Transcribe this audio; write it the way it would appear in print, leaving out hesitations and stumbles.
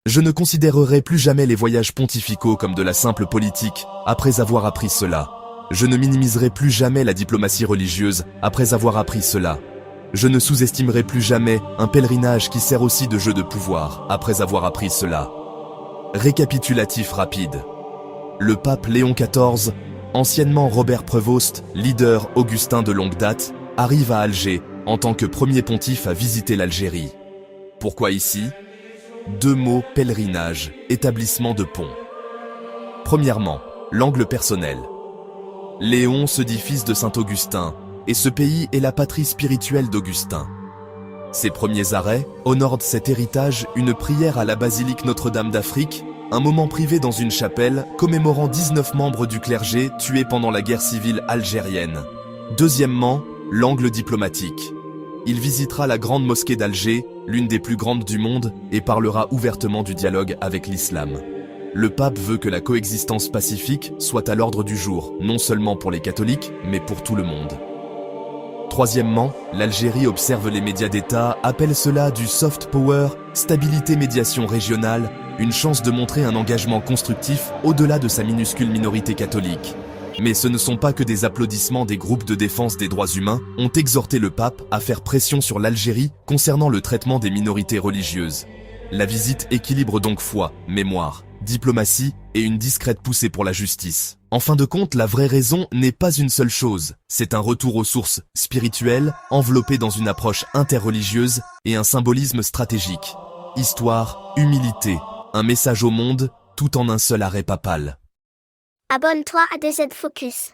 Je ne considérerai plus jamais les voyages pontificaux comme de la simple politique, après avoir appris cela. Je ne minimiserai plus jamais la diplomatie religieuse, après avoir appris cela. Je ne sous-estimerai plus jamais un pèlerinage qui sert aussi de jeu de pouvoir, après avoir appris cela. Récapitulatif rapide. Le pape Léon XIV, anciennement Robert Prévost, leader augustin de longue date, arrive à Alger en tant que premier pontife à visiter l'Algérie. Pourquoi ici? Deux mots: pèlerinage, établissement de pont. Premièrement, l'angle personnel. Léon se dit fils de Saint-Augustin, et ce pays est la patrie spirituelle d'Augustin. Ses premiers arrêts honorent cet héritage, une prière à la basilique Notre-Dame d'Afrique, un moment privé dans une chapelle commémorant 19 membres du clergé tués pendant la guerre civile algérienne. Deuxièmement, l'angle diplomatique. Il visitera la grande mosquée d'Alger, l'une des plus grandes du monde, et parlera ouvertement du dialogue avec l'islam. Le pape veut que la coexistence pacifique soit à l'ordre du jour, non seulement pour les catholiques, mais pour tout le monde. Troisièmement, l'Algérie observe les médias d'État, appelle cela du soft power, stabilité médiation régionale, une chance de montrer un engagement constructif au-delà de sa minuscule minorité catholique. Mais ce ne sont pas que des applaudissements. Des groupes de défense des droits humains ont exhorté le pape à faire pression sur l'Algérie concernant le traitement des minorités religieuses. La visite équilibre donc foi, mémoire, diplomatie et une discrète poussée pour la justice. En fin de compte, la vraie raison n'est pas une seule chose, c'est un retour aux sources spirituelles, enveloppé dans une approche interreligieuse et un symbolisme stratégique. Histoire, humilité, un message au monde, tout en un seul arrêt papal. Abonne-toi à DZ Focus.